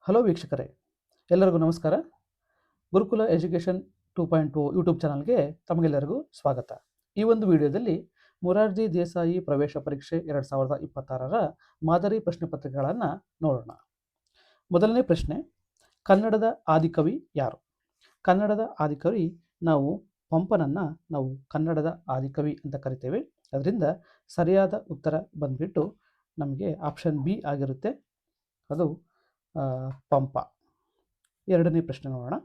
Hello ವೀಕ್ಷಕರೇ, ಎಲ್ಲರಿಗೂ ನಮಸ್ಕಾರ. ಗುರುಕುಲ ಎಜುಕೇಷನ್ 2.0 ಯೂಟ್ಯೂಬ್ ಚಾನಲ್ಗೆ ತಮಗೆಲ್ಲರಿಗೂ ಸ್ವಾಗತ. ಈ ಒಂದು ವಿಡಿಯೋದಲ್ಲಿ ಮೊರಾರ್ಜಿ ದೇಸಾಯಿ ಪ್ರವೇಶ ಪರೀಕ್ಷೆ 2026ರ ಮಾದರಿ ಪ್ರಶ್ನೆ ಪತ್ರಿಕೆಗಳನ್ನು ನೋಡೋಣ. ಮೊದಲನೇ ಪ್ರಶ್ನೆ, ಕನ್ನಡದ ಆದಿಕವಿ ಯಾರು? ಕನ್ನಡದ ಆದಿಕವಿ ನಾವು ಪಂಪನನ್ನು ನಾವು ಕನ್ನಡದ ಆದಿಕವಿ ಅಂತ ಕರಿತೇವೆ. ಅದರಿಂದ ಸರಿಯಾದ ಉತ್ತರ ಬಂದ್ಬಿಟ್ಟು ನಮಗೆ ಆಪ್ಷನ್ ಬಿ ಆಗಿರುತ್ತೆ, ಅದು ಪಂಪ. ಎರಡನೇ ಪ್ರಶ್ನೆ ನೋಡೋಣ.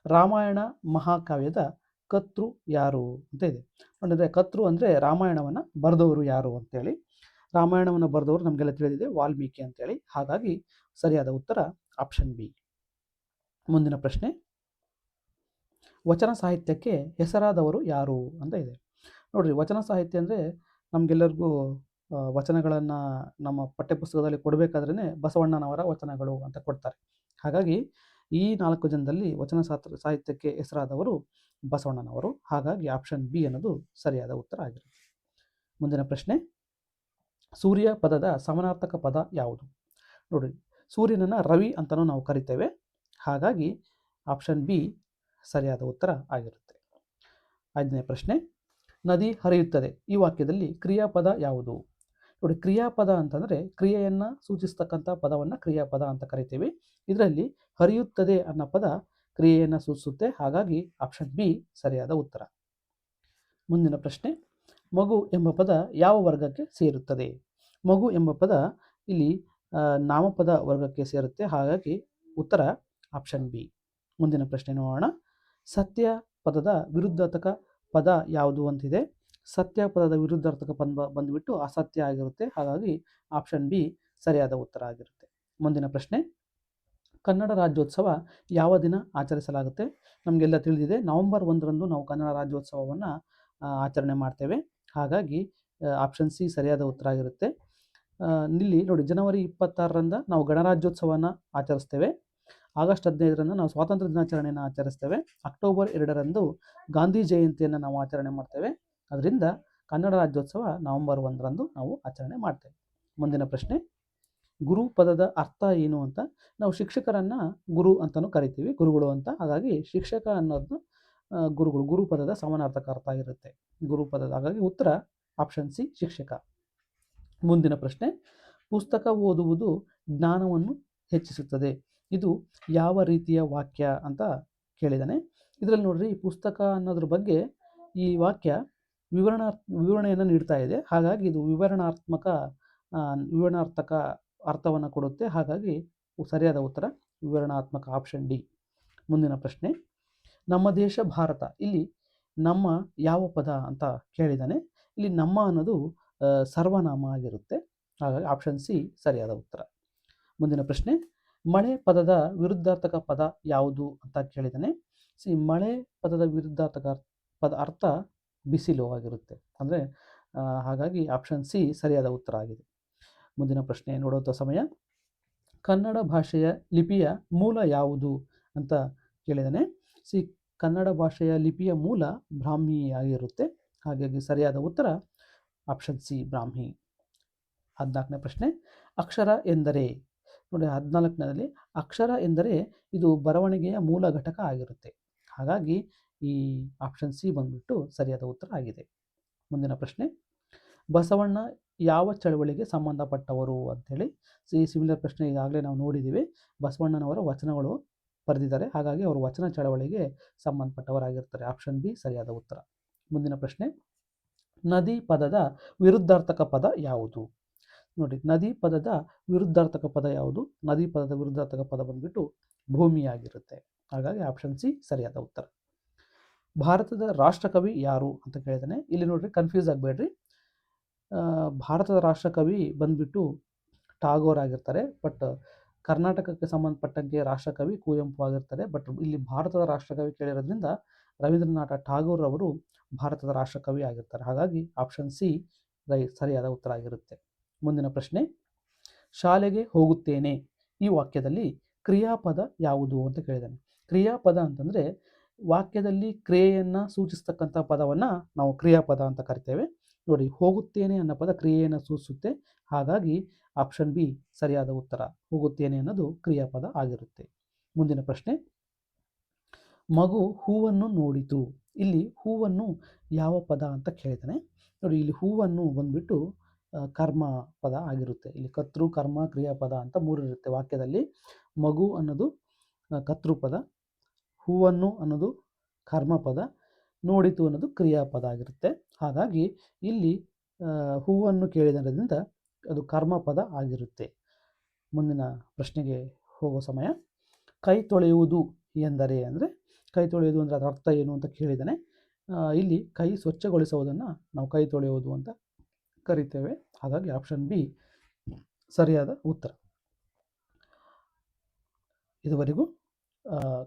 ರಾಮಾಯಣ ಮಹಾಕಾವ್ಯದ ಕರ್ತೃ ಯಾರು ಅಂತ ಇದೆ. ಅಂದರೆ ಕರ್ತೃ ಅಂದರೆ ರಾಮಾಯಣವನ್ನು ಬರೆದವರು ಯಾರು ಅಂತೇಳಿ. ರಾಮಾಯಣವನ್ನು ಬರೆದವರು ನಮಗೆಲ್ಲ ತಿಳಿದಿದೆ, ವಾಲ್ಮೀಕಿ ಅಂತೇಳಿ. ಹಾಗಾಗಿ ಸರಿಯಾದ ಉತ್ತರ ಆಪ್ಷನ್ ಬಿ. ಮುಂದಿನ ಪ್ರಶ್ನೆ, ವಚನ ಸಾಹಿತ್ಯಕ್ಕೆ ಹೆಸರಾದವರು ಯಾರು ಅಂತ ಇದೆ. ನೋಡ್ರಿ, ವಚನ ಸಾಹಿತ್ಯ ಅಂದರೆ ನಮಗೆಲ್ಲರಿಗೂ ವಚನಗಳನ್ನು ನಮ್ಮ ಪಠ್ಯಪುಸ್ತಕದಲ್ಲಿ ಕೊಡಬೇಕಾದ್ರೇ ಬಸವಣ್ಣನವರ ವಚನಗಳು ಅಂತ ಕೊಡ್ತಾರೆ. ಹಾಗಾಗಿ ಈ 4 ಜನದಲ್ಲಿ ವಚನ ಸಾಹಿತ್ಯಕ್ಕೆ ಹೆಸರಾದವರು ಬಸವಣ್ಣನವರು. ಹಾಗಾಗಿ ಆಪ್ಷನ್ ಬಿ ಅನ್ನೋದು ಸರಿಯಾದ ಉತ್ತರ ಆಗಿರುತ್ತೆ. ಮುಂದಿನ ಪ್ರಶ್ನೆ, ಸೂರ್ಯ ಪದದ ಸಮಾನಾರ್ಥಕ ಪದ ಯಾವುದು? ನೋಡಿ, ಸೂರ್ಯನನ್ನು ರವಿ ಅಂತಲೂ ನಾವು ಕರಿತೇವೆ. ಹಾಗಾಗಿ ಆಪ್ಷನ್ ಬಿ ಸರಿಯಾದ ಉತ್ತರ ಆಗಿರುತ್ತೆ. 5ನೇ ಪ್ರಶ್ನೆ, ನದಿ ಹರಿಯುತ್ತದೆ ಈ ವಾಕ್ಯದಲ್ಲಿ ಕ್ರಿಯಾಪದ ಯಾವುದು? ನೋಡಿ, ಕ್ರಿಯಾಪದ ಅಂತಂದರೆ ಕ್ರಿಯೆಯನ್ನು ಸೂಚಿಸ್ತಕ್ಕಂಥ ಪದವನ್ನು ಕ್ರಿಯಾಪದ ಅಂತ ಕರಿತೀವಿ. ಇದರಲ್ಲಿ ಹರಿಯುತ್ತದೆ ಅನ್ನೋ ಪದ ಕ್ರಿಯೆಯನ್ನು ಸೂಚಿಸುತ್ತೆ. ಹಾಗಾಗಿ ಆಪ್ಷನ್ ಬಿ ಸರಿಯಾದ ಉತ್ತರ. ಮುಂದಿನ ಪ್ರಶ್ನೆ, ಮಗು ಎಂಬ ಪದ ಯಾವ ವರ್ಗಕ್ಕೆ ಸೇರುತ್ತದೆ? ಮಗು ಎಂಬ ಪದ ಇಲ್ಲಿ ನಾಮಪದ ವರ್ಗಕ್ಕೆ ಸೇರುತ್ತೆ. ಹಾಗಾಗಿ ಉತ್ತರ ಆಪ್ಷನ್ ಬಿ. ಮುಂದಿನ ಪ್ರಶ್ನೆ ನೋಡೋಣ. ಸತ್ಯ ಪದದ ವಿರುದ್ಧಾರ್ಥಕ ಪದ ಯಾವುದು ಅಂತಿದೆ. ಸತ್ಯ ಪದದ ವಿರುದ್ಧಾರ್ಥಕ ಪದ ಬಂದುಬಿಟ್ಟು ಅಸತ್ಯ ಆಗಿರುತ್ತೆ. ಹಾಗಾಗಿ ಆಪ್ಷನ್ ಬಿ ಸರಿಯಾದ ಉತ್ತರ ಆಗಿರುತ್ತೆ. ಮುಂದಿನ ಪ್ರಶ್ನೆ, ಕನ್ನಡ ರಾಜ್ಯೋತ್ಸವ ಯಾವ ದಿನ ಆಚರಿಸಲಾಗುತ್ತೆ? ನಮಗೆಲ್ಲ ತಿಳಿದಿದೆ, ನವೆಂಬರ್ 1ರಂದು ನಾವು ಕನ್ನಡ ರಾಜ್ಯೋತ್ಸವವನ್ನು ಆಚರಣೆ ಮಾಡ್ತೇವೆ. ಹಾಗಾಗಿ ಆಪ್ಷನ್ ಸಿ ಸರಿಯಾದ ಉತ್ತರ ಆಗಿರುತ್ತೆ. ಇಲ್ಲಿ ನೋಡಿ, ಜನವರಿ 26ರಂದು ನಾವು ಗಣರಾಜ್ಯೋತ್ಸವವನ್ನು ಆಚರಿಸ್ತೇವೆ. ಆಗಸ್ಟ್ 15ರಂದು ನಾವು ಸ್ವಾತಂತ್ರ್ಯ ದಿನಾಚರಣೆಯನ್ನು ಆಚರಿಸ್ತೇವೆ. ಅಕ್ಟೋಬರ್ 2ರಂದು ಗಾಂಧಿ ಜಯಂತಿಯನ್ನು ನಾವು ಆಚರಣೆ ಮಾಡ್ತೇವೆ. ಅದರಿಂದ ಕನ್ನಡ ರಾಜ್ಯೋತ್ಸವ ನವೆಂಬರ್ 1ರಂದು ನಾವು ಆಚರಣೆ ಮಾಡ್ತೇವೆ. ಮುಂದಿನ ಪ್ರಶ್ನೆ, ಗುರು ಪದದ ಅರ್ಥ ಏನು ಅಂತ? ನಾವು ಶಿಕ್ಷಕರನ್ನು ಗುರು ಅಂತಲೂ ಕರಿತೀವಿ, ಗುರುಗಳು ಅಂತ. ಹಾಗಾಗಿ ಶಿಕ್ಷಕ ಅನ್ನೋದು ಗುರುಗಳು, ಗುರು ಪದದ ಸಮಾನಾರ್ಥಕ ಅರ್ಥ ಆಗಿರುತ್ತೆ ಗುರು ಪದದ. ಹಾಗಾಗಿ ಉತ್ತರ ಆಪ್ಷನ್ ಸಿ ಶಿಕ್ಷಕ. ಮುಂದಿನ ಪ್ರಶ್ನೆ, ಪುಸ್ತಕ ಓದುವುದು ಜ್ಞಾನವನ್ನು ಹೆಚ್ಚಿಸುತ್ತದೆ. ಇದು ಯಾವ ರೀತಿಯ ವಾಕ್ಯ ಅಂತ ಕೇಳಿದ್ದಾನೆ. ಇದರಲ್ಲಿ ನೋಡ್ರಿ, ಪುಸ್ತಕ ಅನ್ನೋದ್ರ ಬಗ್ಗೆ ಈ ವಾಕ್ಯ ವಿವರಣೆಯನ್ನು ನೀಡ್ತಾ ಇದೆ. ಹಾಗಾಗಿ ಇದು ವಿವರಣಾರ್ಥಕ ಅರ್ಥವನ್ನು ಕೊಡುತ್ತೆ. ಹಾಗಾಗಿ ಸರಿಯಾದ ಉತ್ತರ ವಿವರಣಾತ್ಮಕ, ಆಪ್ಷನ್ ಡಿ. ಮುಂದಿನ ಪ್ರಶ್ನೆ, ನಮ್ಮ ದೇಶ ಭಾರತ, ಇಲ್ಲಿ ನಮ್ಮ ಯಾವ ಪದ ಅಂತ ಕೇಳಿದ್ದಾನೆ. ಇಲ್ಲಿ ನಮ್ಮ ಅನ್ನೋದು ಸರ್ವನಾಮ ಆಗಿರುತ್ತೆ. ಹಾಗಾಗಿ ಆಪ್ಷನ್ ಸಿ ಸರಿಯಾದ ಉತ್ತರ. ಮುಂದಿನ ಪ್ರಶ್ನೆ, ಮಳೆ ಪದದ ವಿರುದ್ಧಾರ್ಥಕ ಪದ ಯಾವುದು ಅಂತ ಕೇಳಿದ್ದಾನೆ. ಮಳೆ ಪದದ ವಿರುದ್ಧಾರ್ಥಕ ಪದ ಅರ್ಥ ಬಿಸಿಲು ಆಗಿರುತ್ತೆ. ಅಂದರೆ ಹಾಗಾಗಿ ಆಪ್ಷನ್ ಸಿ ಸರಿಯಾದ ಉತ್ತರ ಆಗಿದೆ. ಮುಂದಿನ ಪ್ರಶ್ನೆ ನೋಡುವಂಥ ಸಮಯ, ಕನ್ನಡ ಭಾಷೆಯ ಲಿಪಿಯ ಮೂಲ ಯಾವುದು ಅಂತ ಕೇಳಿದ್ದಾನೆ. ಕನ್ನಡ ಭಾಷೆಯ ಲಿಪಿಯ ಮೂಲ ಬ್ರಾಹ್ಮಿ ಆಗಿರುತ್ತೆ. ಹಾಗಾಗಿ ಸರಿಯಾದ ಉತ್ತರ ಆಪ್ಷನ್ ಸಿ ಬ್ರಾಹ್ಮಿ. 14ನೇ ಪ್ರಶ್ನೆ, ಅಕ್ಷರ ಎಂದರೆ? ನೋಡಿ, 14ನೇದಲ್ಲಿ ಅಕ್ಷರ ಎಂದರೆ ಇದು ಬರವಣಿಗೆಯ ಮೂಲ ಘಟಕ ಆಗಿರುತ್ತೆ. ಹಾಗಾಗಿ ಈ ಆಪ್ಷನ್ ಸಿ ಬಂದ್ಬಿಟ್ಟು ಸರಿಯಾದ ಉತ್ತರ ಆಗಿದೆ. ಮುಂದಿನ ಪ್ರಶ್ನೆ, ಬಸವಣ್ಣ ಯಾವ ಚಳವಳಿಗೆ ಸಂಬಂಧಪಟ್ಟವರು ಅಂಥೇಳಿ. ಸಿಮಿಲರ್ ಪ್ರಶ್ನೆ ಈಗಾಗಲೇ ನಾವು ನೋಡಿದ್ದೀವಿ. ಬಸವಣ್ಣನವರ ವಚನಗಳು ಬರೆದಿದ್ದಾರೆ. ಹಾಗಾಗಿ ಅವರು ವಚನ ಚಳವಳಿಗೆ ಸಂಬಂಧಪಟ್ಟವರಾಗಿರ್ತಾರೆ. ಆಪ್ಷನ್ ಬಿ ಸರಿಯಾದ ಉತ್ತರ. ಮುಂದಿನ ಪ್ರಶ್ನೆ, ನದಿ ಪದದ ವಿರುದ್ಧಾರ್ಥಕ ಪದ ಯಾವುದು? ನೋಡಿ, ನದಿ ಪದದ ವಿರುದ್ಧಾರ್ಥಕ ಪದ ಯಾವುದು? ನದಿ ಪದದ ವಿರುದ್ಧಾರ್ಥಕ ಪದ ಬಂದ್ಬಿಟ್ಟು ಭೂಮಿಯಾಗಿರುತ್ತೆ. ಹಾಗಾಗಿ ಆಪ್ಷನ್ ಸಿ ಸರಿಯಾದ ಉತ್ತರ. ಭಾರತದ ರಾಷ್ಟ್ರಕವಿ ಯಾರು ಅಂತ ಕೇಳಿದಾನೆ. ಇಲ್ಲಿ ನೋಡ್ರಿ, ಕನ್ಫ್ಯೂಸ್ ಆಗಬೇಡ್ರಿ. ಭಾರತದ ರಾಷ್ಟ್ರಕವಿ ಬಂದ್ಬಿಟ್ಟು ಟಾಗೋರ್ ಆಗಿರ್ತಾರೆ. ಬಟ್ ಕರ್ನಾಟಕಕ್ಕೆ ಸಂಬಂಧಪಟ್ಟಂಗೆ ರಾಷ್ಟ್ರಕವಿ ಕುವೆಂಪು ಆಗಿರ್ತಾರೆ. ಬಟ್ ಇಲ್ಲಿ ಭಾರತದ ರಾಷ್ಟ್ರಕವಿ ಕೇಳಿರೋದ್ರಿಂದ ರವೀಂದ್ರನಾಥ ಟಾಗೋರ್ ಅವರು ಭಾರತದ ರಾಷ್ಟ್ರಕವಿ ಆಗಿರ್ತಾರೆ. ಹಾಗಾಗಿ ಆಪ್ಷನ್ ಸಿ ಸರಿಯಾದ ಉತ್ತರ ಆಗಿರುತ್ತೆ. ಮುಂದಿನ ಪ್ರಶ್ನೆ, ಶಾಲೆಗೆ ಹೋಗುತ್ತೇನೆ ಈ ವಾಕ್ಯದಲ್ಲಿ ಕ್ರಿಯಾಪದ ಯಾವುದು ಅಂತ ಕೇಳಿದ್ದಾನೆ. ಕ್ರಿಯಾಪದ ಅಂತಂದರೆ ವಾಕ್ಯದಲ್ಲಿ ಕ್ರಿಯೆಯನ್ನು ಸೂಚಿಸ್ತಕ್ಕಂಥ ಪದವನ್ನು ನಾವು ಕ್ರಿಯಾಪದ ಅಂತ ಕರಿತೇವೆ. ನೋಡಿ, ಹೋಗುತ್ತೇನೆ ಅನ್ನೋ ಪದ ಕ್ರಿಯೆಯನ್ನು ಸೂಚಿಸುತ್ತೆ. ಹಾಗಾಗಿ ಆಪ್ಷನ್ ಬಿ ಸರಿಯಾದ ಉತ್ತರ. ಹೋಗುತ್ತೇನೆ ಅನ್ನೋದು ಕ್ರಿಯಾಪದ ಆಗಿರುತ್ತೆ. ಮುಂದಿನ ಪ್ರಶ್ನೆ, ಮಗು ಹೂವನ್ನು ನೋಡಿತು. ಇಲ್ಲಿ ಹೂವನ್ನು ಯಾವ ಪದ ಅಂತ ಕೇಳಿದ್ದಾನೆ. ನೋಡಿ, ಇಲ್ಲಿ ಹೂವನ್ನು ಬಂದ್ಬಿಟ್ಟು ಕರ್ಮ ಪದ ಆಗಿರುತ್ತೆ. ಇಲ್ಲಿ ಕರ್ತೃ, ಕರ್ಮ, ಕ್ರಿಯಾಪದ ಅಂತ ಮೂರು ಇರುತ್ತೆ ವಾಕ್ಯದಲ್ಲಿ. ಮಗು ಅನ್ನೋದು ಕರ್ತೃಪದ, ಹೂವನ್ನು ಅನ್ನೋದು ಕರ್ಮಪದ, ನೋಡಿತು ಅನ್ನೋದು ಕ್ರಿಯಾಪದ ಆಗಿರುತ್ತೆ. ಹಾಗಾಗಿ ಇಲ್ಲಿ ಹೂವನ್ನು ಕೇಳಿದ್ರಿಂದ ಅದು ಕರ್ಮಪದ ಆಗಿರುತ್ತೆ. ಮುಂದಿನ ಪ್ರಶ್ನೆಗೆ ಹೋಗೋ ಸಮಯ. ಕೈ ತೊಳೆಯುವುದು ಎಂದರೆ ಅಂದರೆ, ಕೈ ತೊಳೆಯುವುದು ಅಂದರೆ ಅದರ ಅರ್ಥ ಏನು ಅಂತ ಕೇಳಿದ್ದಾನೆ. ಇಲ್ಲಿ ಕೈ ಸ್ವಚ್ಛಗೊಳಿಸುವುದನ್ನು ನಾವು ಕೈ ತೊಳೆಯುವುದು ಅಂತ ಕರಿತೇವೆ. ಹಾಗಾಗಿ ಆಪ್ಷನ್ ಬಿ ಸರಿಯಾದ ಉತ್ತರ. ಇದುವರೆಗೂ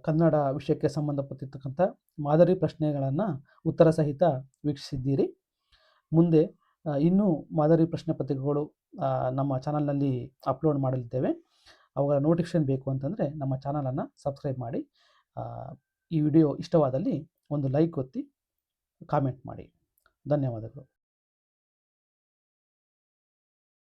ಕನ್ನಡ ವಿಷಯಕ್ಕೆ ಸಂಬಂಧಪಟ್ಟಿರ್ತಕ್ಕಂಥ ಮಾದರಿ ಪ್ರಶ್ನೆಗಳನ್ನು ಉತ್ತರ ಸಹಿತ ವೀಕ್ಷಿಸಿದ್ದೀರಿ. ಮುಂದೆ ಇನ್ನೂ ಮಾದರಿ ಪ್ರಶ್ನೆ ಪತ್ರಿಕೆಗಳು ನಮ್ಮ ಚಾನಲ್ನಲ್ಲಿ ಅಪ್ಲೋಡ್ ಮಾಡಲಿದ್ದೇವೆ. ಅವುಗಳ ನೋಟಿಫಿಕೇಷನ್ ಬೇಕು ಅಂತಂದರೆ ನಮ್ಮ ಚಾನಲನ್ನು ಸಬ್ಸ್ಕ್ರೈಬ್ ಮಾಡಿ. ಈ ವಿಡಿಯೋ ಇಷ್ಟವಾದಲ್ಲಿ ಒಂದು ಲೈಕ್ ಒತ್ತಿ, ಕಾಮೆಂಟ್ ಮಾಡಿ. ಧನ್ಯವಾದಗಳು.